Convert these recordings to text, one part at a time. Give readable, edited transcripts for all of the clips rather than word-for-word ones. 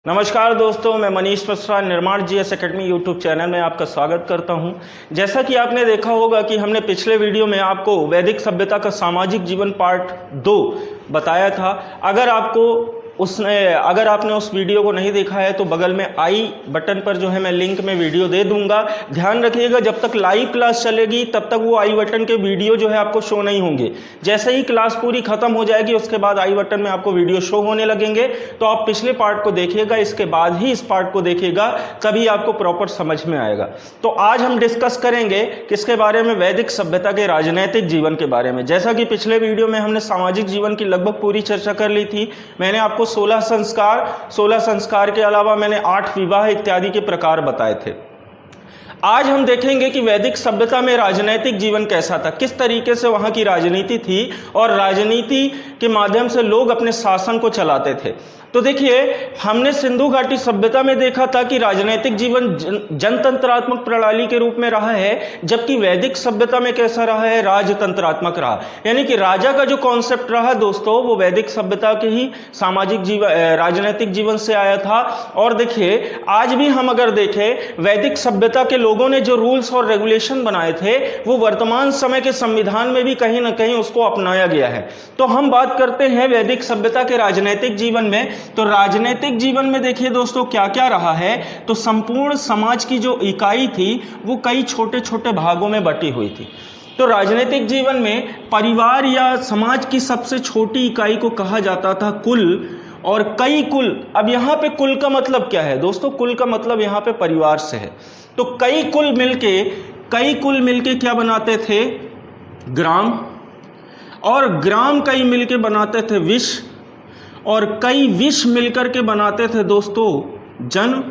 नमस्कार दोस्तों, मैं मनीष मिश्रा निर्माण जीएस एकेडमी यूट्यूब चैनल में आपका स्वागत करता हूं। जैसा कि आपने देखा होगा कि हमने पिछले वीडियो में आपको वैदिक सभ्यता का सामाजिक जीवन पार्ट 2 बताया था। अगर आपने उस वीडियो को नहीं देखा है तो बगल में आई बटन पर जो है मैं लिंक में वीडियो दे दूंगा। ध्यान रखिएगा, जब तक लाइव क्लास चलेगी तब तक वो आई बटन के वीडियो जो है आपको शो नहीं होंगे। जैसे ही क्लास पूरी खत्म हो जाएगी उसके बाद आई बटन में आपको वीडियो शो होने लगेंगे, तो आप पिछले पार्ट को देखिएगा, इसके बाद ही इस पार्ट को देखिएगा, तभी आपको प्रॉपर समझ में आएगा। तो आज हम डिस्कस करेंगे किसके बारे में, वैदिक सभ्यता के राजनैतिक जीवन के बारे में। जैसा कि पिछले वीडियो में हमने सामाजिक जीवन की लगभग पूरी चर्चा कर ली थी। मैंने आपको 16 संस्कार के अलावा मैंने 8 विवाह इत्यादि के प्रकार बताए थे। आज हम देखेंगे कि वैदिक सभ्यता में राजनैतिक जीवन कैसा था, किस तरीके से वहां की राजनीति थी और राजनीति के माध्यम से लोग अपने शासन को चलाते थे। तो देखिए, हमने सिंधु घाटी सभ्यता में देखा था कि राजनीतिक जीवन जनतंत्रात्मक प्रणाली के रूप में रहा है, जबकि वैदिक सभ्यता में कैसा रहा है, राजतंत्रात्मक रहा। यानी कि राजा का जो कॉन्सेप्ट रहा दोस्तों, वो वैदिक सभ्यता के ही सामाजिक जीवन राजनीतिक जीवन से आया था। और देखिए, आज भी हम अगर देखें, वैदिक सभ्यता के लोगों ने जो रूल्स और रेगुलेशन बनाए थे वो वर्तमान समय के संविधान में भी कहीं ना कहीं उसको अपनाया गया है। तो हम बात करते हैं वैदिक सभ्यता के राजनीतिक जीवन में। तो राजनीतिक जीवन में देखिए दोस्तों क्या क्या रहा है। तो संपूर्ण समाज की जो इकाई थी वो कई छोटे छोटे भागों में बटी हुई थी। तो राजनीतिक जीवन में परिवार या समाज की सबसे छोटी इकाई को कहा जाता था कुल, और कई कुल। अब यहाँ पे कुल का मतलब क्या है दोस्तों? कुल का मतलब यहाँ पे परिवार से है। तो कई कुल मिलके क्या बनाते थे? ग्राम। और ग्राम कई मिलके बनाते थे विश्व, और कई विश्व मिलकर के बनाते थे दोस्तों जन,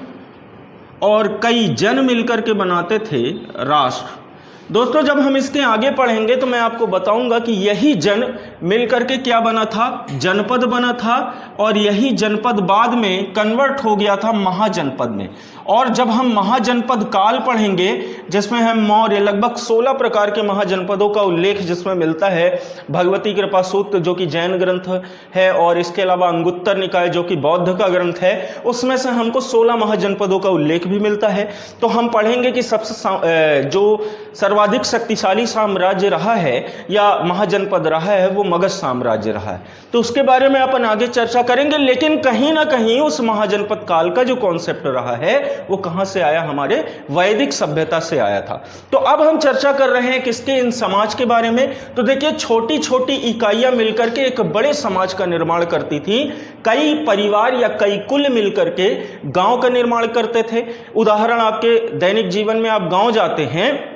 और कई जन मिलकर के बनाते थे राष्ट्र। दोस्तों, जब हम इसके आगे पढ़ेंगे तो मैं आपको बताऊंगा कि यही जन मिलकर के क्या बना था? जनपद बना था, और यही जनपद बाद में कन्वर्ट हो गया था महाजनपद में। और जब हम महाजनपद काल पढ़ेंगे जिसमें हम मौर्य, लगभग 16 प्रकार के महाजनपदों का उल्लेख जिसमें मिलता है। भगवती कृपा सूत्र जो कि जैन ग्रंथ है, और इसके अलावा अंगुत्तर निकाय जो कि बौद्ध का ग्रंथ है, उसमें से हमको 16 महाजनपदों का उल्लेख भी मिलता है। तो हम पढ़ेंगे कि सबसे जो सर्वाधिक शक्तिशाली साम्राज्य रहा है या महाजनपद रहा है वो मगध साम्राज्य रहा है। तो उसके बारे में अपन आगे चर्चा करेंगे। लेकिन कहीं ना कहीं उस महाजनपद काल का जो कॉन्सेप्ट रहा है वो कहां से आया? हमारे वैदिक सभ्यता से आया था। तो अब हम चर्चा कर रहे हैं किसके? इन समाज के बारे में। तो देखिए, छोटी छोटी इकाइयां मिलकर के एक बड़े समाज का निर्माण करती थी। कई परिवार या कई कुल मिलकर के गांव का निर्माण करते थे। उदाहरण, आपके दैनिक जीवन में आप गांव जाते हैं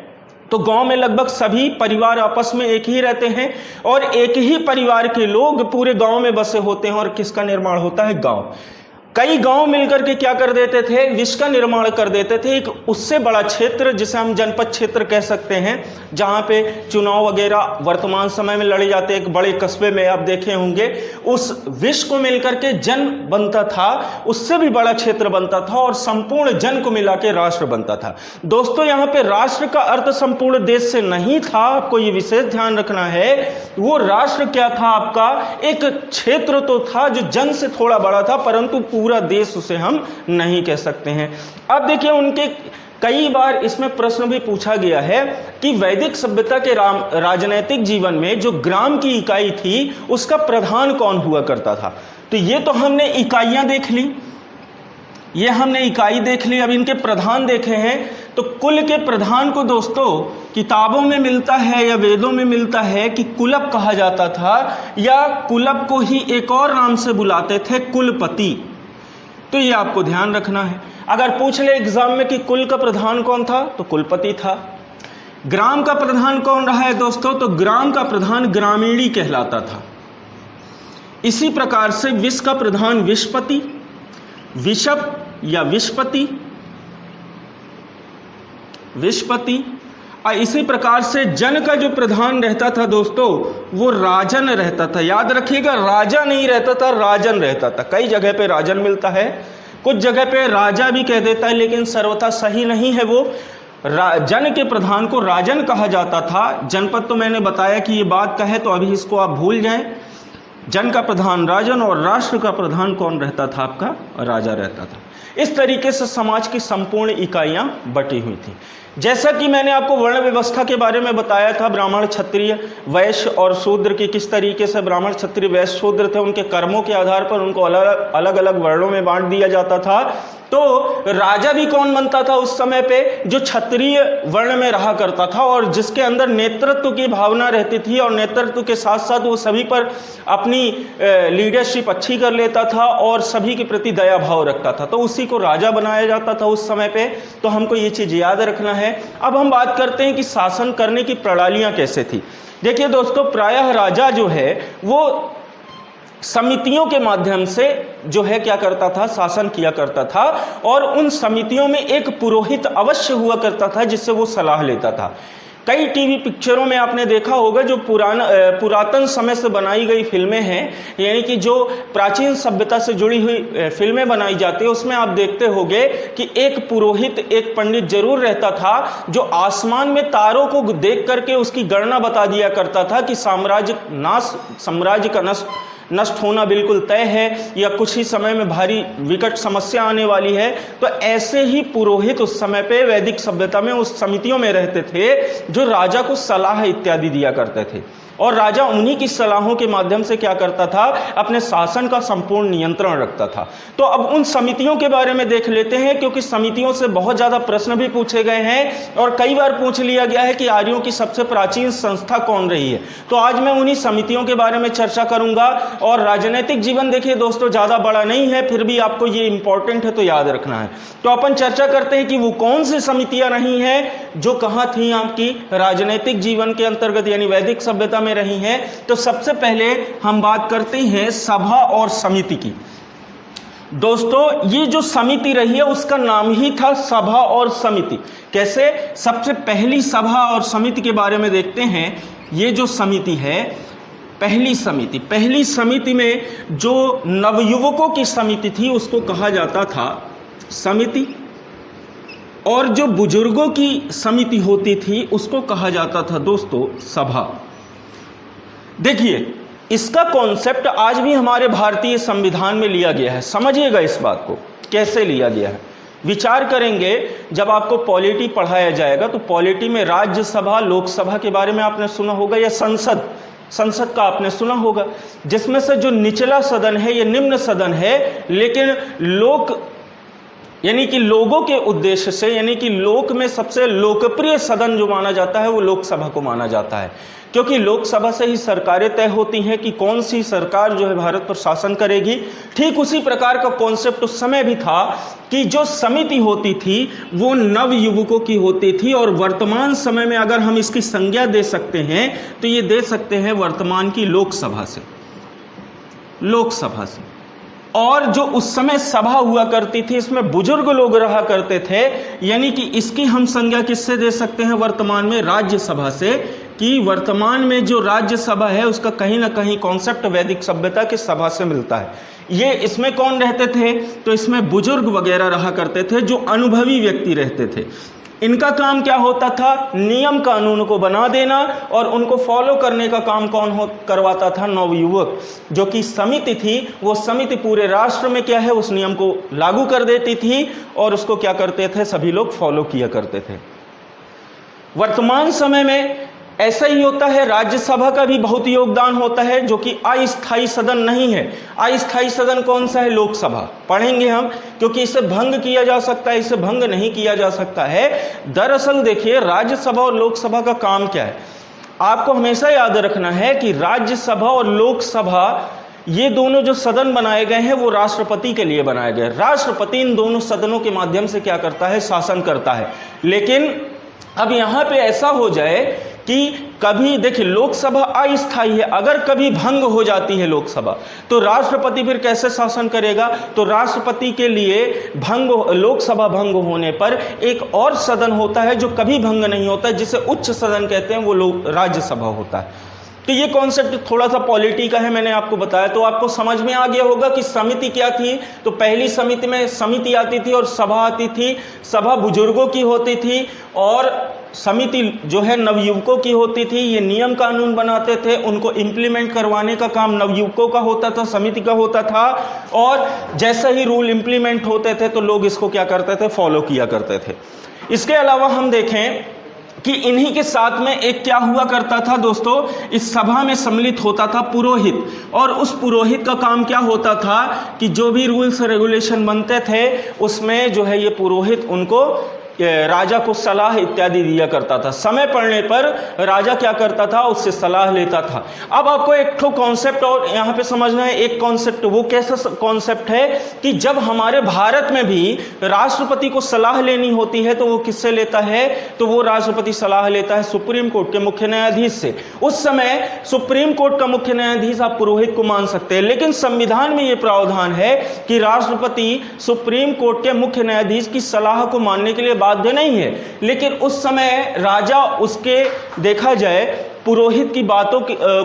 तो गांव में लगभग सभी परिवार आपस में एक ही रहते हैं, और एक ही परिवार के लोग पूरे गांव में बसे होते हैं। और किसका निर्माण होता है? गांव। कई गांव मिलकर के क्या कर देते थे? विश्व का निर्माण कर देते थे। एक उससे बड़ा क्षेत्र जिसे हम जनपद क्षेत्र कह सकते हैं, जहां पे चुनाव वगैरह वर्तमान समय में लड़े जाते, एक बड़े कस्बे में आप देखे होंगे, उस विश्व को मिलकर के जन बनता था, उससे भी बड़ा क्षेत्र बनता था, और संपूर्ण जन को मिला के राष्ट्र बनता था। दोस्तों, यहाँ पे राष्ट्र का अर्थ संपूर्ण देश से नहीं था, आपको ये विशेष ध्यान रखना है। वो राष्ट्र क्या था आपका? एक क्षेत्र तो था जो जन से थोड़ा बड़ा था, परंतु पूरा देश उसे हम नहीं कह सकते हैं। अब देखिए, उनके कई बार इसमें प्रश्न भी पूछा गया है कि वैदिक सभ्यता के राजनैतिक जीवन में जो ग्राम की इकाई थी उसका प्रधान कौन हुआ करता था। तो ये तो हमने इकाइयां देख ली, अब इनके प्रधान देखे हैं। तो कुल के प्रधान को दोस्तों किताबों में मिलता है या वेदों में मिलता है कि कुलप कहा जाता था, या कुलप को ही एक और नाम से बुलाते थे, कुलपति। तो ये आपको ध्यान रखना है। अगर पूछ ले एग्जाम में कि कुल का प्रधान कौन था, तो कुलपति था। ग्राम का प्रधान कौन रहा है दोस्तों? तो ग्राम का प्रधान ग्रामीणी कहलाता था। इसी प्रकार से विश्व का प्रधान विश्वपति, विशप या विश्वपति। और इसी प्रकार से जन का जो प्रधान रहता था दोस्तों, वो राजन रहता था। याद रखिएगा, राजा नहीं रहता था, राजन रहता था। कई जगह पे राजन मिलता है, कुछ जगह पे राजा भी कह देता है, लेकिन सर्वथा सही नहीं है वो। जन के प्रधान को राजन कहा जाता था। जनपद तो मैंने बताया कि ये बात का है, तो अभी इसको आप भूल जाएं। जन का प्रधान राजन और राष्ट्र का प्रधान कौन रहता था? आपका राजा रहता था। इस तरीके से समाज की संपूर्ण इकाइयां बटी हुई थी। जैसा कि मैंने आपको वर्ण व्यवस्था के बारे में बताया था, ब्राह्मण क्षत्रिय वैश्य और शूद्र की किस तरीके से ब्राह्मण क्षत्रिय वैश्य शूद्र थे, उनके कर्मों के आधार पर उनको अलग अलग वर्णों में बांट दिया जाता था। तो राजा भी कौन बनता था उस समय पे? जो क्षत्रिय वर्ण में रहा करता था और जिसके अंदर नेतृत्व की भावना रहती थी और नेतृत्व के साथ साथ वो सभी पर अपनी लीडरशिप अच्छी कर लेता था और सभी के प्रति दया भाव रखता था, तो उसी को राजा बनाया जाता था उस समय पे। तो हमको ये चीज याद रखना है। अब हम बात करते हैं कि शासन करने की प्रणालियां कैसे थी। देखिए दोस्तों, प्रायः राजा जो है वो समितियों के माध्यम से जो है क्या करता था? शासन किया करता था। और उन समितियों में एक पुरोहित अवश्य हुआ करता था जिससे वो सलाह लेता था। कई टीवी पिक्चरों में आपने देखा होगा, जो पुरातन समय से बनाई गई फिल्में हैं, यानी कि जो प्राचीन सभ्यता से जुड़ी हुई फिल्में बनाई जाती है, उसमें आप देखते होंगे कि एक पुरोहित, एक पंडित जरूर रहता था जो आसमान में तारों को देख करके उसकी गणना बता दिया करता था कि साम्राज्य का नष्ट होना बिल्कुल तय है या कुछ ही समय में भारी विकट समस्या आने वाली है। तो ऐसे ही पुरोहित उस समय पे वैदिक सभ्यता में उस समितियों में रहते थे जो राजा को सलाह इत्यादि दिया करते थे, और राजा उन्हीं की सलाहों के माध्यम से क्या करता था? अपने शासन का संपूर्ण नियंत्रण रखता था। तो अब उन समितियों के बारे में देख लेते हैं, क्योंकि समितियों से बहुत ज्यादा प्रश्न भी पूछे गए हैं और कई बार पूछ लिया गया है कि आर्यों की सबसे प्राचीन संस्था कौन रही है। तो आज मैं उन्हीं समितियों के बारे में चर्चा करूंगा। और राजनीतिक जीवन देखिए दोस्तों ज्यादा बड़ा नहीं है, फिर भी आपको ये इंपॉर्टेंट है तो याद रखना है। तो अपन चर्चा करते हैं कि वो कौन सी समितियां रही हैं जो कहां थी आपकी राजनीतिक जीवन के अंतर्गत, यानी वैदिक सभ्यता में रही हैं। तो सबसे पहले हम बात करते हैं सभा और समिति की। दोस्तों, ये जो समिति रही है उसका नाम ही था सभा और समिति। कैसे? सबसे पहली सभा और समिति के बारे में देखते हैं। ये जो समिति है, पहली समिति में जो नवयुवकों की समिति थी उसको कहा जाता था समिति, और जो बुजुर्गों की समिति होती थी उसको कहा जाता था दोस्तों सभा। देखिए, इसका कॉन्सेप्ट आज भी हमारे भारतीय संविधान में लिया गया है। समझिएगा इस बात को, कैसे लिया गया है। विचार करेंगे, जब आपको पॉलिटी पढ़ाया जाएगा तो पॉलिटी में राज्यसभा, लोकसभा के बारे में आपने सुना होगा, या संसद का आपने सुना होगा, जिसमें से जो निचला सदन है ये निम्न सदन है, लेकिन यानी कि लोगों के उद्देश्य से, यानी कि लोक में सबसे लोकप्रिय सदन जो माना जाता है वो लोकसभा को माना जाता है, क्योंकि लोकसभा से ही सरकारें तय होती हैं कि कौन सी सरकार जो है भारत पर शासन करेगी। ठीक उसी प्रकार का कॉन्सेप्ट उस समय भी था कि जो समिति होती थी वो नव युवकों की होती थी, और वर्तमान समय में अगर हम इसकी संज्ञा दे सकते हैं तो ये दे सकते हैं वर्तमान की लोकसभा से। और जो उस समय सभा हुआ करती थी इसमें बुजुर्ग लोग रहा करते थे, यानी कि इसकी हम संज्ञा किससे दे सकते हैं वर्तमान में? राज्यसभा से, कि वर्तमान में जो राज्यसभा है उसका कहीं ना कहीं कॉन्सेप्ट वैदिक सभ्यता की सभा से मिलता है। ये इसमें कौन रहते थे? तो इसमें बुजुर्ग वगैरह रहा करते थे, जो अनुभवी व्यक्ति रहते थे। इनका काम क्या होता था? नियम कानून को बना देना, और उनको फॉलो करने का काम कौन करवाता था? नवयुवक। जो कि समिति थी, वो समिति पूरे राष्ट्र में क्या है उस नियम को लागू कर देती थी, और उसको क्या करते थे? सभी लोग फॉलो किया करते थे। वर्तमान समय में ऐसा ही होता है। राज्यसभा का भी बहुत योगदान होता है, जो कि अस्थायी सदन नहीं है। अस्थायी सदन कौन सा है? लोकसभा। पढ़ेंगे हम, क्योंकि इसे भंग किया जा सकता है, इसे भंग नहीं किया जा सकता है। दरअसल देखिए, राज्यसभा और लोकसभा का काम क्या है, आपको हमेशा याद रखना है कि राज्यसभा और लोकसभा ये दोनों जो सदन बनाए गए हैं वो राष्ट्रपति के लिए बनाए गए। राष्ट्रपति इन दोनों सदनों के माध्यम से क्या करता है? शासन करता है। लेकिन अब यहां पे ऐसा हो जाए कि कभी देखिए, लोकसभा अस्थायी है, अगर कभी भंग हो जाती है लोकसभा तो राष्ट्रपति फिर कैसे शासन करेगा? तो राष्ट्रपति के लिए लोकसभा भंग होने पर एक और सदन होता है जो कभी भंग नहीं होता, जिसे उच्च सदन कहते हैं, वो राज्यसभा होता है। तो ये कॉन्सेप्ट थोड़ा सा पॉलिटी का है, मैंने आपको बताया, तो आपको समझ में आ गया होगा कि समिति क्या थी। तो पहली समिति में समिति आती थी और सभा आती थी। सभा बुजुर्गों की होती थी और समिति जो है नवयुवकों की होती थी। ये नियम कानून बनाते थे, उनको इम्प्लीमेंट करवाने का काम नवयुवकों का होता था, समिति का होता था। और जैसे ही रूल इम्प्लीमेंट होते थे तो लोग इसको क्या करते थे, फॉलो किया करते थे। इसके अलावा हम देखें कि इन्हीं के साथ में एक क्या हुआ करता था दोस्तों, इस सभा में सम्मिलित होता था पुरोहित। और उस पुरोहित का काम क्या होता था कि जो भी रूल्स रेगुलेशन बनते थे उसमें जो है ये पुरोहित उनको राजा को सलाह इत्यादि दिया करता था। समय पड़ने पर राजा क्या करता था, उससे सलाह लेता था। अब आपको एक ठो कॉन्सेप्ट और यहाँ पे समझना है। एक कॉन्सेप्ट वो कैसा कॉन्सेप्ट है कि जब हमारे भारत में भी राष्ट्रपति को सलाह लेनी होती है तो वो किससे लेता है, तो वो राष्ट्रपति सलाह लेता है सुप्रीम कोर्ट के मुख्य न्यायाधीश से। उस समय सुप्रीम कोर्ट का मुख्य न्यायाधीश आप पुरोहित को मान सकते हैं, लेकिन संविधान में ये प्रावधान है कि राष्ट्रपति सुप्रीम कोर्ट के मुख्य न्यायाधीश की सलाह को मानने के लिए बाध्य नहीं है। लेकिन उस समय राजा उसके देखा जाए पुरोहित की बातों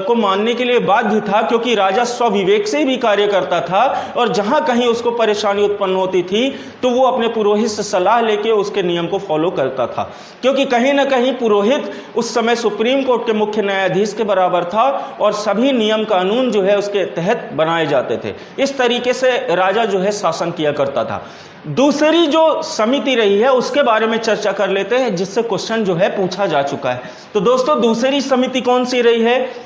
को मानने के लिए बाध्य था, क्योंकि राजा स्वविवेक से भी कार्य करता था और जहां कहीं उसको परेशानी उत्पन्न होती थी तो वो अपने पुरोहित से सलाह लेके उसके नियम को फॉलो करता था। क्योंकि कहीं ना कहीं पुरोहित उस समय सुप्रीम कोर्ट के मुख्य न्यायाधीश के बराबर था और सभी नियम कानून जो है उसके तहत बनाए जाते थे। इस तरीके से राजा जो है शासन किया करता था। दूसरी जो समिति रही है उसके बारे में चर्चा कर लेते हैं, जिससे क्वेश्चन जो है पूछा जा चुका है। तो दोस्तों दूसरी समिति कौन सी रही है,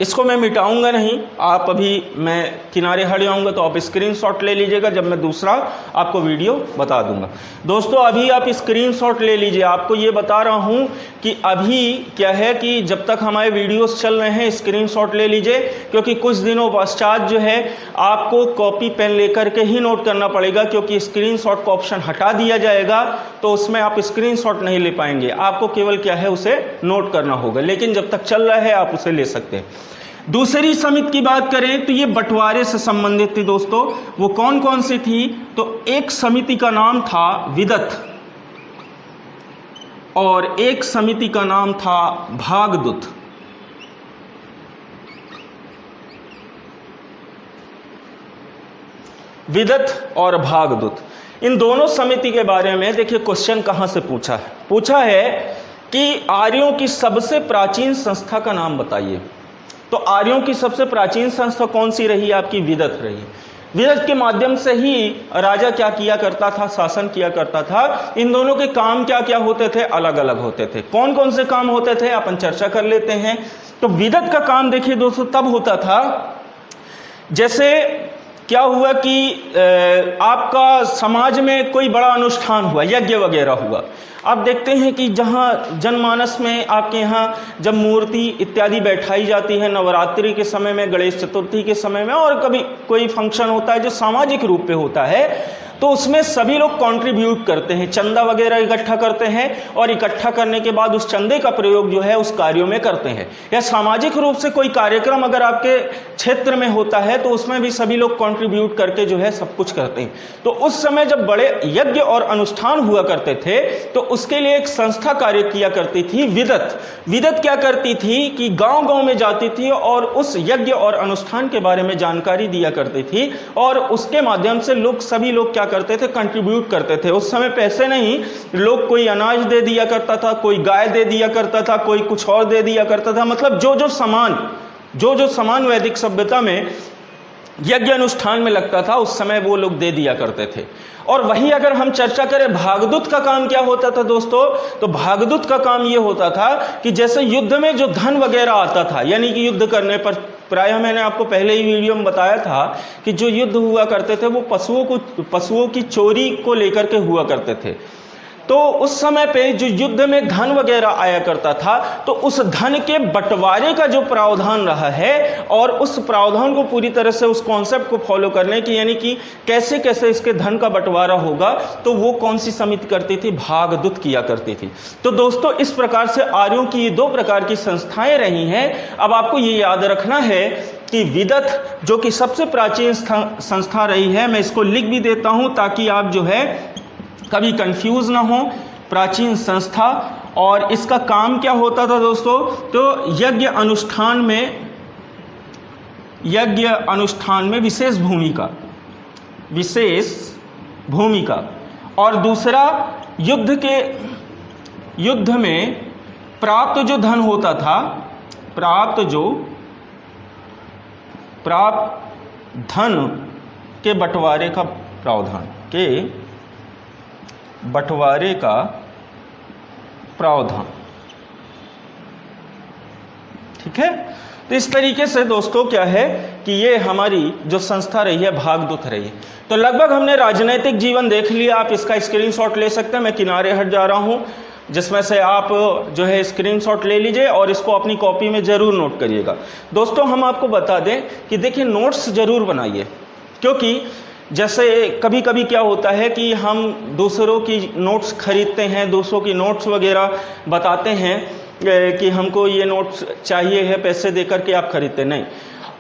इसको मैं मिटाऊंगा नहीं, आप अभी मैं किनारे हट जाऊंगा तो आप स्क्रीनशॉट ले लीजिएगा जब मैं दूसरा आपको वीडियो बता दूंगा। दोस्तों अभी आप स्क्रीनशॉट ले लीजिए। आपको ये बता रहा हूं कि अभी क्या है कि जब तक हमारे वीडियोस चल रहे हैं स्क्रीनशॉट ले लीजिए, क्योंकि कुछ दिनों पश्चात जो है आपको कॉपी पेन लेकर के ही नोट करना पड़ेगा, क्योंकि स्क्रीनशॉट का ऑप्शन हटा दिया जाएगा तो उसमें आप स्क्रीनशॉट नहीं ले पाएंगे। आपको केवल क्या है उसे नोट करना होगा, लेकिन जब तक चल रहा है आप उसे ले सकते हैं। दूसरी समिति की बात करें तो ये बंटवारे से संबंधित थी दोस्तों। वो कौन कौन सी थी, तो एक समिति का नाम था विदत और एक समिति का नाम था भागदूत। विदत और भागदूत, इन दोनों समिति के बारे में देखिए क्वेश्चन कहां से पूछा है। पूछा है कि आर्यों की सबसे प्राचीन संस्था का नाम बताइए। तो आर्यों की सबसे प्राचीन संस्था कौन सी रही, आपकी विदत रही। विदत के माध्यम से ही राजा क्या किया करता था, शासन किया करता था। इन दोनों के काम क्या क्या होते थे, अलग अलग होते थे। कौन कौन से काम होते थे अपन चर्चा कर लेते हैं। तो विदत का काम देखिए दोस्तों तब होता था जैसे क्या हुआ कि आपका समाज में कोई बड़ा अनुष्ठान हुआ, यज्ञ वगैरह हुआ। आप देखते हैं कि जहाँ जनमानस में आपके यहाँ जब मूर्ति इत्यादि बैठाई जाती है, नवरात्रि के समय में, गणेश चतुर्थी के समय में, और कभी कोई फंक्शन होता है जो सामाजिक रूप पे होता है, तो उसमें सभी लोग कंट्रीब्यूट करते हैं, चंदा वगैरह इकट्ठा करते हैं और इकट्ठा करने के बाद उस चंदे का प्रयोग जो है उस कार्यों में करते हैं। या सामाजिक रूप से कोई कार्यक्रम अगर आपके क्षेत्र में होता है तो उसमें भी सभी लोग कंट्रीब्यूट करके जो है सब कुछ करते हैं। तो उस समय जब बड़े यज्ञ और अनुष्ठान हुआ करते थे तो उसके लिए एक संस्था कार्य किया करती थी, विदत। विदत क्या करती थी कि गांव गांव में जाती थी और उस यज्ञ और अनुष्ठान के बारे में जानकारी दिया करती थी और उसके माध्यम से लोग, सभी लोग क्या करते थे, कंट्रीब्यूट करते थे। उस समय पैसे नहीं, लोग कोई अनाज दे दिया करता था, कोई गाय दे दिया करता था, कोई कुछ और दे दिया करता था। मतलब जो जो सामान वैदिक सभ्यता में यज्ञ अनुष्ठान में लगता था उस समय वो लोग दे दिया करते थे। और वहीं अगर हम चर्चा करें भागदूत का काम क्या होता था दोस्तों, तो भागदूत का काम ये होता था कि जैसे युद्ध में जो धन वगैरह आता था, यानी कि युद्ध करने पर, प्रायः मैंने आपको पहले ही वीडियो में बताया था कि जो युद्ध हुआ करते थे वो पशुओं की चोरी को लेकर के हुआ करते थे। तो उस समय पे जो युद्ध में धन वगैरह आया करता था तो उस धन के बंटवारे का जो प्रावधान रहा है और उस प्रावधान को पूरी तरह से, उस कॉन्सेप्ट को फॉलो करने की, यानी कि कैसे कैसे इसके धन का बंटवारा होगा, तो वो कौन सी समिति करती थी, भागदूत किया करती थी। तो दोस्तों इस प्रकार से आर्यों की ये दो प्रकार की संस्थाएं रही हैं। अब आपको ये याद रखना है कि विदत जो कि सबसे प्राचीन संस्था रही है, मैं इसको लिख भी देता हूं ताकि आप जो है कभी कंफ्यूज ना हो। प्राचीन संस्था, और इसका काम क्या होता था दोस्तों, तो यज्ञ अनुष्ठान में विशेष भूमिका, और दूसरा युद्ध में प्राप्त जो धन होता था, प्राप्त धन के बंटवारे का प्रावधान, के बंटवारे का प्रावधान। ठीक है, तो इस तरीके से दोस्तों क्या है कि ये हमारी जो संस्था रही है भागदूत रही है। तो लगभग हमने राजनीतिक जीवन देख लिया। आप इसका स्क्रीनशॉट ले सकते हैं, मैं किनारे हट जा रहा हूं, जिसमें से आप जो है स्क्रीनशॉट ले लीजिए और इसको अपनी कॉपी में जरूर नोट करिएगा। दोस्तों हम आपको बता दें कि देखिए नोट्स जरूर बनाइए, क्योंकि जैसे कभी कभी क्या होता है कि हम दूसरों की नोट्स खरीदते हैं, दूसरों की नोट्स वगैरह बताते हैं कि हमको ये नोट्स चाहिए है, पैसे देकर के आप खरीदते नहीं।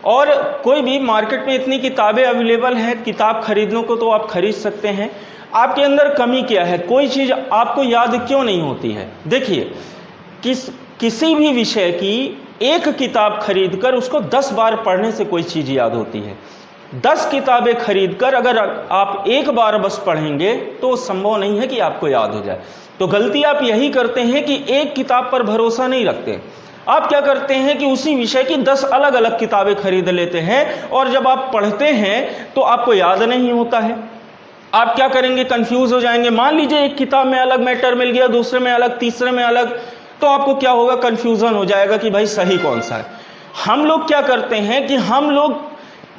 और कोई भी मार्केट में इतनी किताबें अवेलेबल हैं, किताब खरीदने को तो आप खरीद सकते हैं। आपके अंदर कमी क्या है, कोई चीज़ आपको याद क्यों नहीं होती है? देखिए किसी भी विषय की एक किताब खरीदकर उसको 10 बार पढ़ने से कोई चीज़ याद होती है। 10 किताबें खरीदकर अगर आप एक बार बस पढ़ेंगे तो संभव नहीं है कि आपको याद हो जाए। तो गलती आप यही करते हैं कि एक किताब पर भरोसा नहीं रखते। आप क्या करते हैं कि उसी विषय की 10 अलग अलग किताबें खरीद लेते हैं और जब आप पढ़ते हैं तो आपको याद नहीं होता है। आप क्या करेंगे, कंफ्यूज हो जाएंगे। मान लीजिए एक किताब में अलग मैटर मिल गया, दूसरे में अलग, तीसरे में अलग, तो आपको क्या होगा, कंफ्यूजन हो जाएगा कि भाई सही कौन सा है। हम लोग क्या करते हैं कि हम लोग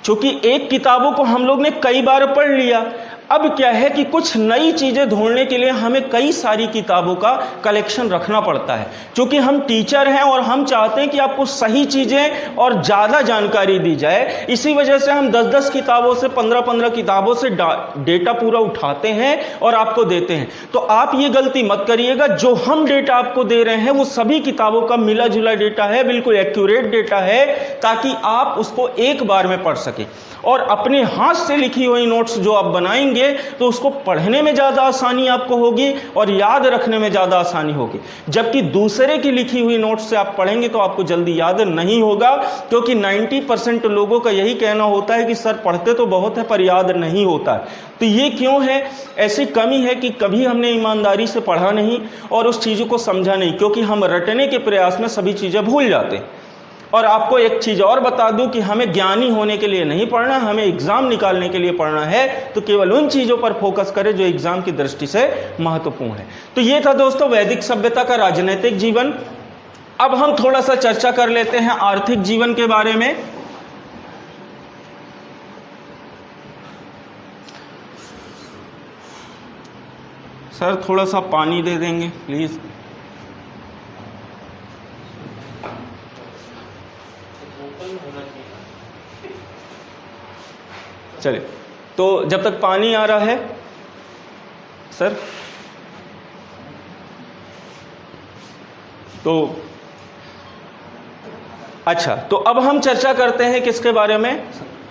चूंकि एक किताबों को हम लोग ने कई बार पढ़ लिया, अब क्या है कि कुछ नई चीज़ें ढूंढने के लिए हमें कई सारी किताबों का कलेक्शन रखना पड़ता है। क्योंकि हम टीचर हैं और हम चाहते हैं कि आपको सही चीज़ें और ज़्यादा जानकारी दी जाए, इसी वजह से हम 10-10 किताबों से 15-15 किताबों से डेटा पूरा उठाते हैं और आपको देते हैं। तो आप ये गलती मत करिएगा, जो हम डेटा आपको दे रहे हैं वो सभी किताबों का मिला जुला डेटा है, बिल्कुल एक्यूरेट डेटा है, ताकि आप उसको एक बार में पढ़ सकें। और अपने हाथ से लिखी हुई नोट्स जो आप बनाएंगे तो उसको पढ़ने में ज़्यादा आसानी आपको होगी और याद रखने में ज़्यादा आसानी होगी। जबकि दूसरे की लिखी हुई नोट्स से आप पढ़ेंगे तो आपको जल्दी याद नहीं होगा, क्योंकि 90% लोगों का यही कहना होता है कि सर पढ़ते तो बहुत है पर याद नहीं होता है। तो ये क्यों है? ऐसी कमी है कि कभी हमने ईमानदारी से पढ़ा नहीं और उस चीज़ों को समझा नहीं, क्योंकि हम रटने के प्रयास में सभी चीज़ें भूल जाते हैं। और आपको एक चीज़ और बता दूं कि हमें ज्ञानी होने के लिए नहीं पढ़ना, हमें एग्ज़ाम निकालने के लिए पढ़ना है। तो केवल उन चीज़ों पर फोकस करें जो एग्ज़ाम की दृष्टि से महत्वपूर्ण है। तो ये था दोस्तों वैदिक सभ्यता का राजनीतिक जीवन। अब हम थोड़ा सा चर्चा कर लेते हैं आर्थिक जीवन के बारे में। सर थोड़ा सा पानी दे देंगे प्लीज़। चलिए, तो जब तक पानी आ रहा है सर, तो अच्छा, तो अब हम चर्चा करते हैं किसके बारे में?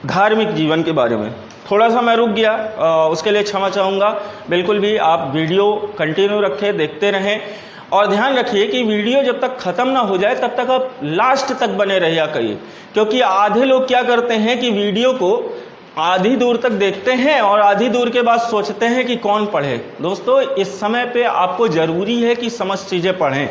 धार्मिक जीवन के बारे में। थोड़ा सा मैं रुक गया, उसके लिए क्षमा चाहूँगा। बिल्कुल भी आप वीडियो कंटिन्यू रखें, देखते रहें और ध्यान रखिए कि वीडियो जब तक ख़त्म ना हो जाए तब तक आप लास्ट तक बने रहिया करिए। क्योंकि आधे लोग क्या करते हैं कि वीडियो को आधी दूर तक देखते हैं और आधी दूर के बाद सोचते हैं कि कौन पढ़े। दोस्तों इस समय पे आपको ज़रूरी है कि समझ चीज़ें पढ़ें,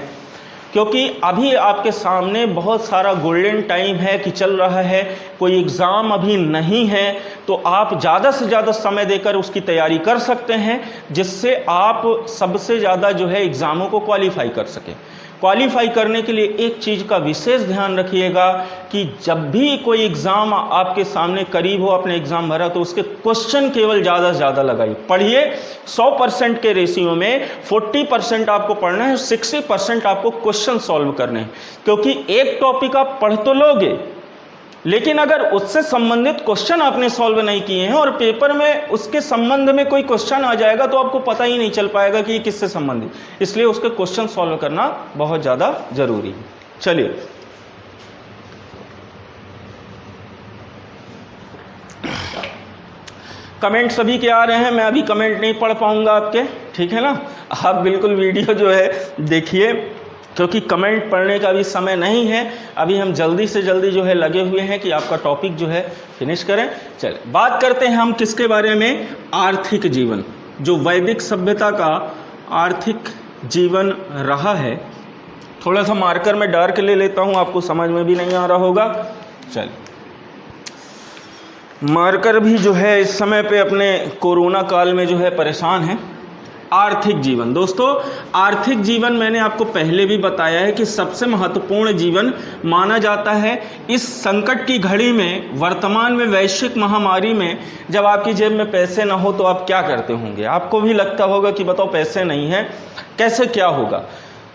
क्योंकि अभी आपके सामने बहुत सारा गोल्डन टाइम है कि चल रहा है, कोई एग्ज़ाम अभी नहीं है, तो आप ज़्यादा से ज़्यादा समय देकर उसकी तैयारी कर सकते हैं, जिससे आप सबसे ज़्यादा जो है एग्ज़ामों को क्वालिफाई कर सकें। क्वालिफाई करने के लिए एक चीज़ का विशेष ध्यान रखिएगा कि जब भी कोई एग्ज़ाम आपके सामने करीब हो, आपने एग्ज़ाम भरा, तो उसके क्वेश्चन केवल ज़्यादा से ज़्यादा लगाइए। पढ़िए 100% के रेशियो में 40% आपको पढ़ना है, 60% आपको क्वेश्चन सॉल्व करने हैं। क्योंकि एक टॉपिक आप पढ़ तो लोगे, लेकिन अगर उससे संबंधित क्वेश्चन आपने सॉल्व नहीं किए हैं और पेपर में उसके संबंध में कोई क्वेश्चन आ जाएगा तो आपको पता ही नहीं चल पाएगा कि ये किससे संबंधित, इसलिए उसके क्वेश्चन सॉल्व करना बहुत ज़्यादा जरूरी है। चलिए, कमेंट सभी के आ रहे हैं, मैं अभी कमेंट नहीं पढ़ पाऊंगा आपके, ठीक है ना? आप बिल्कुल वीडियो जो है देखिए, क्योंकि कमेंट पढ़ने का भी समय नहीं है। अभी हम जल्दी से जल्दी जो है लगे हुए हैं कि आपका टॉपिक जो है फिनिश करें। चलिए, बात करते हैं हम किसके बारे में? आर्थिक जीवन, जो वैदिक सभ्यता का आर्थिक जीवन रहा है। थोड़ा सा मार्कर में डार्क ले लेता हूँ, आपको समझ में भी नहीं आ रहा होगा। चल, मार्कर भी जो है इस समय पे अपने कोरोना काल में जो है परेशान है। आर्थिक जीवन, दोस्तों आर्थिक जीवन मैंने आपको पहले भी बताया है कि सबसे महत्वपूर्ण जीवन माना जाता है। इस संकट की घड़ी में, वर्तमान में वैश्विक महामारी में, जब आपकी जेब में पैसे ना हो तो आप क्या करते होंगे? आपको भी लगता होगा कि बताओ पैसे नहीं है, कैसे क्या होगा।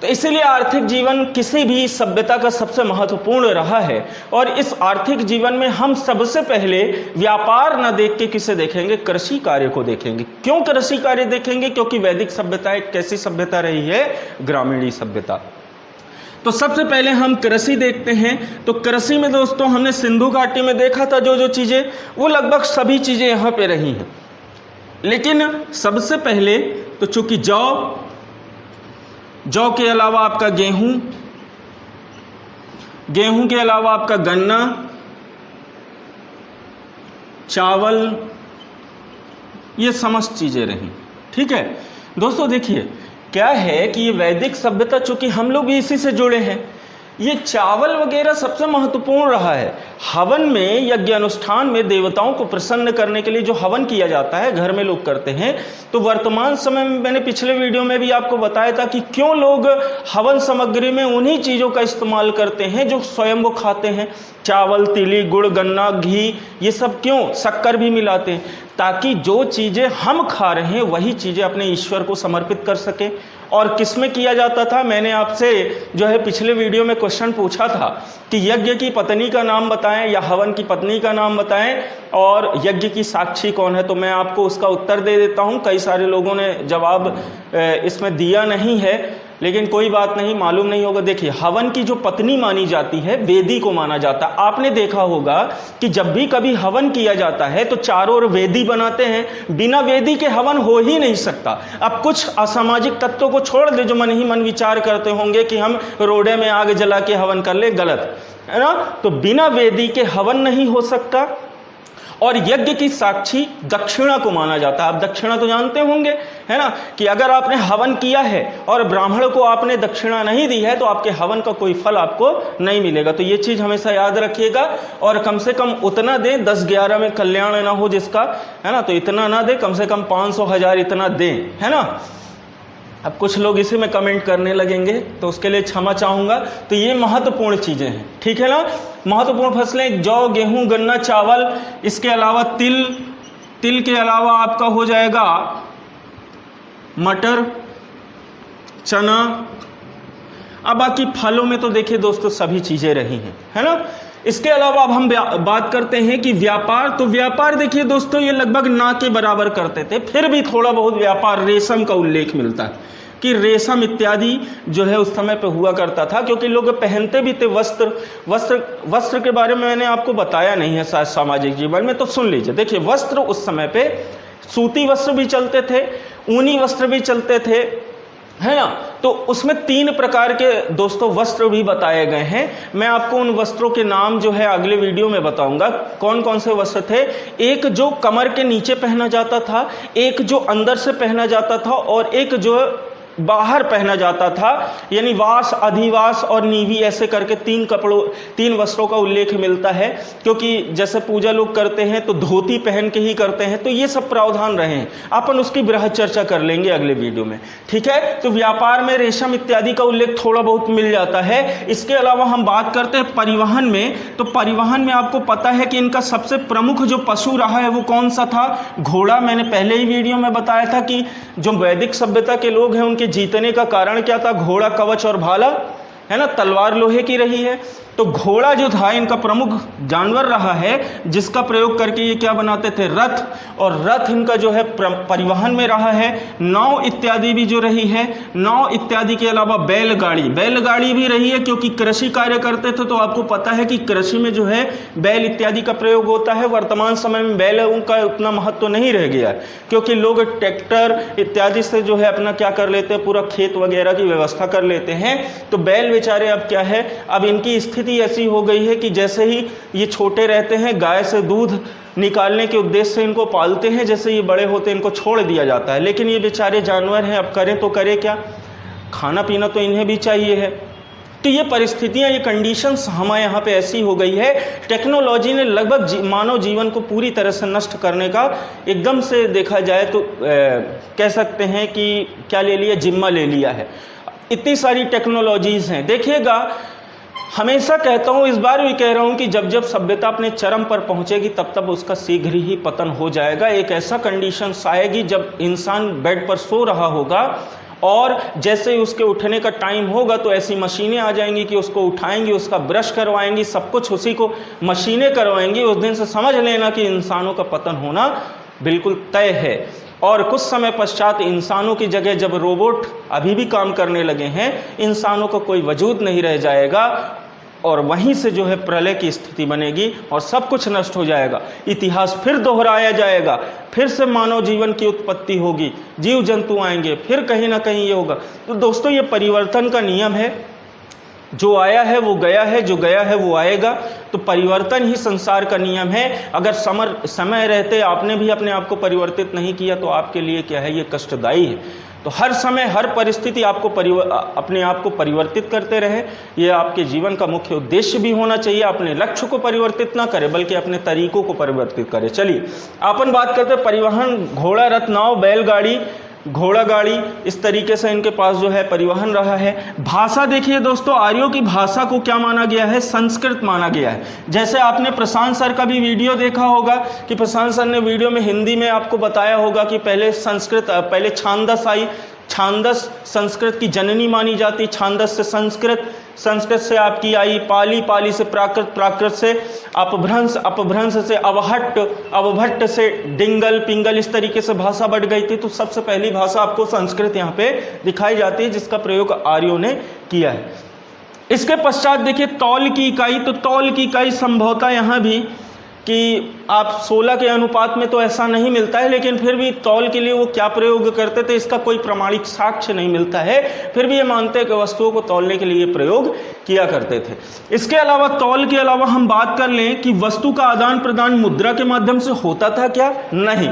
तो इसीलिए आर्थिक जीवन किसी भी सभ्यता का सबसे महत्वपूर्ण रहा है। और इस आर्थिक जीवन में हम सबसे पहले व्यापार न देख के किसे देखेंगे? कृषि कार्य को देखेंगे। क्यों कृषि कार्य देखेंगे? क्योंकि वैदिक सभ्यता एक कैसी सभ्यता रही है? ग्रामीणी सभ्यता। तो सबसे पहले हम कृषि देखते हैं। तो कृषि में दोस्तों हमने सिंधु घाटी में देखा था जो चीजें, वो लगभग सभी चीजें यहां पे रही हैं। लेकिन सबसे पहले तो चूंकि जौ के अलावा आपका गेहूं, गेहूं के अलावा आपका गन्ना, चावल, ये समस्त चीजें रही। ठीक है दोस्तों, देखिए क्या है कि ये वैदिक सभ्यता, चूंकि हम लोग भी इसी से जुड़े हैं, ये चावल वगैरह सबसे महत्वपूर्ण रहा है। हवन में, यज्ञ अनुष्ठान में देवताओं को प्रसन्न करने के लिए जो हवन किया जाता है, घर में लोग करते हैं। तो वर्तमान समय में मैंने पिछले वीडियो में भी आपको बताया था कि क्यों लोग हवन सामग्री में उन्हीं चीज़ों का इस्तेमाल करते हैं जो स्वयं वो खाते हैं। चावल, तिली, गुड़, गन्ना, घी, ये सब क्यों, शक्कर भी मिलाते हैं, ताकि जो चीज़ें हम खा रहे हैं वही चीज़ें अपने ईश्वर को समर्पित कर सके। और किसमें किया जाता था? मैंने आपसे जो है पिछले वीडियो में क्वेश्चन पूछा था कि यज्ञ की पत्नी का नाम बताएं या हवन की पत्नी का नाम बताएं, और यज्ञ की साक्षी कौन है। तो मैं आपको उसका उत्तर दे देता हूं। कई सारे लोगों ने जवाब इसमें दिया नहीं है, लेकिन कोई बात नहीं, मालूम नहीं होगा। देखिए, हवन की जो पत्नी मानी जाती है, वेदी को माना जाता है। आपने देखा होगा कि जब भी कभी हवन किया जाता है तो चारों ओर वेदी बनाते हैं। बिना वेदी के हवन हो ही नहीं सकता। अब कुछ असामाजिक तत्वों को छोड़ दे जो मन ही मन विचार करते होंगे कि हम रोडे में आग जला के हवन कर ले, गलत है ना। तो बिना वेदी के हवन नहीं हो सकता। और यज्ञ की साक्षी दक्षिणा को माना जाता है। आप दक्षिणा तो जानते होंगे, है ना, कि अगर आपने हवन किया है और ब्राह्मण को आपने दक्षिणा नहीं दी है तो आपके हवन का कोई फल आपको नहीं मिलेगा। तो ये चीज हमेशा याद रखिएगा। और कम से कम उतना दें, 10-11 में कल्याण ना हो जिसका, है ना, तो इतना ना दे, कम से कम 500-1000 इतना दें, है ना। अब कुछ लोग इसी में कमेंट करने लगेंगे तो उसके लिए क्षमा चाहूंगा। तो ये महत्वपूर्ण चीजें हैं, ठीक है ना। महत्वपूर्ण फसलें जौ, गेहूं, गन्ना, चावल, इसके अलावा तिल के अलावा आपका हो जाएगा मटर, चना। अब बाकी फलों में तो देखिए दोस्तों सभी चीजें रही हैं, है ना। इसके अलावा अब हम बात करते हैं कि व्यापार। तो व्यापार देखिए दोस्तों, ये लगभग ना के बराबर करते थे। फिर भी थोड़ा बहुत व्यापार, रेशम का उल्लेख मिलता है कि रेशम इत्यादि जो है उस समय पे हुआ करता था, क्योंकि लोग पहनते भी थे वस्त्र के बारे में मैंने आपको बताया नहीं है शायद सामाजिक जीवन में, तो सुन लीजिए। देखिए, वस्त्र उस समय पे सूती वस्त्र भी चलते थे, ऊनी वस्त्र भी चलते थे, है ना। तो उसमें 3 प्रकार के दोस्तों वस्त्र भी बताए गए हैं। मैं आपको उन वस्त्रों के नाम जो है अगले वीडियो में बताऊंगा कौन कौन से वस्त्र थे। एक जो कमर के नीचे पहना जाता था, एक जो अंदर से पहना जाता था, और एक जो बाहर पहना जाता था, यानी वास, अधिवास और नीवी, ऐसे करके 3 वस्त्रों का उल्लेख मिलता है। क्योंकि जैसे पूजा लोग करते हैं तो धोती पहन के ही करते हैं, तो ये सब प्रावधान रहे हैं। अपन उसकी बृहद चर्चा कर लेंगे अगले वीडियो में, ठीक है। तो व्यापार में रेशम इत्यादि का उल्लेख थोड़ा बहुत मिल जाता है। इसके अलावा हम बात करते हैं परिवहन में। तो परिवहन में आपको पता है कि इनका सबसे प्रमुख जो पशु रहा है वो कौन सा था? घोड़ा। मैंने पहले ही वीडियो में बताया था कि जो वैदिक सभ्यता के लोग हैं उनके जीतने का कारण क्या था? घोड़ा, कवच और भाला, है ना। तलवार लोहे की रही है। तो घोड़ा जो था इनका प्रमुख जानवर रहा है, जिसका प्रयोग करके ये क्या बनाते थे? रथ। और रथ इनका जो है परिवहन में रहा है। नाव इत्यादि भी जो रही है। नाव इत्यादि के अलावा बैलगाड़ी भी रही है, क्योंकि कृषि कार्य करते थे। तो आपको पता है कि कृषि में जो है बैल इत्यादि का प्रयोग होता है। वर्तमान समय में बैलों का उतना महत्व नहीं रह गया है, क्योंकि लोग ट्रैक्टर इत्यादि से जो है अपना क्या कर लेते हैं, पूरा खेत वगैरह की व्यवस्था कर लेते हैं। तो बैल बेचारे अब क्या है, अब इनकी स्थिति ऐसी हो गई है कि जैसे ही ये छोटे रहते हैं, गाय से दूध निकालने के उद्देश्य से इनको पालते हैं, जैसे ये बड़े होते हैं इनको छोड़ दिया जाता है। लेकिन ये बेचारे जानवर हैं, अब करें तो करें क्या। खाना पीना तो इन्हें भी चाहिए है। तो ये परिस्थितियां, ये कंडीशंस हमारे यहाँ पे ऐसी हो गई है, टेक्नोलॉजी ने लगभग मानव जीवन को पूरी तरह से नष्ट करने का एकदम से देखा जाए तो कह सकते हैं कि क्या ले लिया, जिम्मा ले लिया है। इतनी सारी टेक्नोलॉजीज़ हैं। देखिएगा, हमेशा कहता हूँ, इस बार भी कह रहा हूँ कि जब जब सभ्यता अपने चरम पर पहुँचेगी तब तब उसका शीघ्र ही पतन हो जाएगा। एक ऐसा कंडीशंस आएगी जब इंसान बेड पर सो रहा होगा और जैसे ही उसके उठने का टाइम होगा तो ऐसी मशीनें आ जाएंगी कि उसको उठाएंगी, उसका ब्रश करवाएंगी, सब कुछ उसी को मशीनें करवाएंगी। उस दिन से समझ लेना कि इंसानों का पतन होना बिल्कुल तय है। और कुछ समय पश्चात इंसानों की जगह जब रोबोट अभी भी काम करने लगे हैं, इंसानों का कोई वजूद नहीं रह जाएगा और वहीं से जो है प्रलय की स्थिति बनेगी और सब कुछ नष्ट हो जाएगा। इतिहास फिर दोहराया जाएगा, फिर से मानव जीवन की उत्पत्ति होगी, जीव जंतु आएंगे, फिर कहीं ना कहीं ये होगा। तो दोस्तों, ये परिवर्तन का नियम है। जो आया है वो गया है, जो गया है वो आएगा। तो परिवर्तन ही संसार का नियम है। अगर समय रहते आपने भी अपने आप को परिवर्तित नहीं किया तो आपके लिए क्या है, ये कष्टदायी है। तो हर समय, हर परिस्थिति आपको अपने आप को परिवर्तित करते रहे, ये आपके जीवन का मुख्य उद्देश्य भी होना चाहिए। अपने लक्ष्य को परिवर्तित ना करें बल्कि अपने तरीकों को परिवर्तित करें। चलिए अपन बात करते हैं परिवहन, घोड़ा, रथ, नाव, बैलगाड़ी, घोड़ा गाड़ी, इस तरीके से इनके पास जो है परिवहन रहा है। भाषा देखिए दोस्तों, आर्यों की भाषा को क्या माना गया है, संस्कृत माना गया है। जैसे आपने प्रशांत सर का भी वीडियो देखा होगा कि प्रशांत सर ने वीडियो में हिंदी में आपको बताया होगा कि पहले संस्कृत, पहले छांदस आई, छांदस संस्कृत की जननी मानी जाती, छांदस से संस्कृत, संस्कृत से आपकी आई पाली, पाली से प्राकृत, प्राकृत से अपभ्रंश, अपभ्रंश से अवहट्ट, अवभट्ट से डिंगल, पिंगल, इस तरीके से भाषा बढ़ गई थी। तो सबसे पहली भाषा आपको संस्कृत यहाँ पे दिखाई जाती है, जिसका प्रयोग आर्यों ने किया है। इसके पश्चात देखिए तौल की इकाई। तो तौल की इकाई संभवतः यहाँ भी कि आप 16 के अनुपात में तो ऐसा नहीं मिलता है, लेकिन फिर भी तौल के लिए वो क्या प्रयोग करते थे इसका कोई प्रमाणिक साक्ष्य नहीं मिलता है। फिर भी ये मानते हैं कि वस्तुओं को तौलने के लिए प्रयोग किया करते थे। इसके अलावा, तौल के अलावा हम बात कर लें कि वस्तु का आदान प्रदान मुद्रा के माध्यम से होता था क्या? नहीं।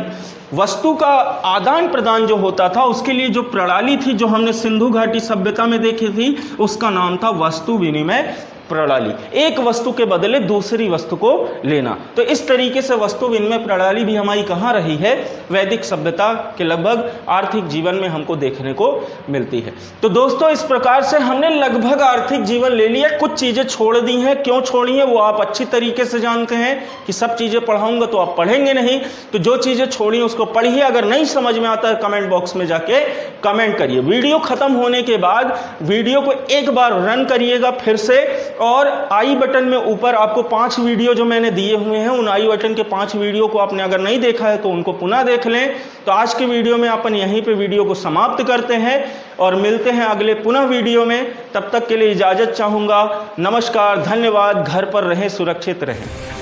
वस्तु का आदान प्रदान जो होता था उसके लिए जो प्रणाली थी, जो हमने सिंधु घाटी सभ्यता में देखी थी, उसका नाम था वस्तु विनिमय प्रणाली। एक वस्तु के बदले दूसरी वस्तु को लेना। तो इस तरीके से वस्तु विनिमय प्रणाली भी हमारी कहाँ रही है? वैदिक सभ्यता के लगभग आर्थिक जीवन में हमको देखने को मिलती है। तो दोस्तों, इस प्रकार से हमने लगभग आर्थिक जीवन ले लिया। कुछ चीजें छोड़ दी हैं। क्यों छोड़ी हैं वो आप अच्छी तरीके से जानते हैं कि सब चीजें पढ़ाऊंगा तो आप पढ़ेंगे नहीं। तो जो चीजें छोड़ी उसको पढ़िए। अगर नहीं समझ में आता है कमेंट बॉक्स में जाके कमेंट करिए। वीडियो खत्म होने के बाद वीडियो को एक बार रन करिएगा फिर से, और आई बटन में ऊपर आपको 5 वीडियो जो मैंने दिए हुए हैं, उन आई बटन के 5 वीडियो को आपने अगर नहीं देखा है तो उनको पुनः देख लें। तो आज की वीडियो में अपन यहीं पे वीडियो को समाप्त करते हैं और मिलते हैं अगले पुनः वीडियो में। तब तक के लिए इजाजत चाहूंगा। नमस्कार, धन्यवाद। घर पर रहें, सुरक्षित रहें।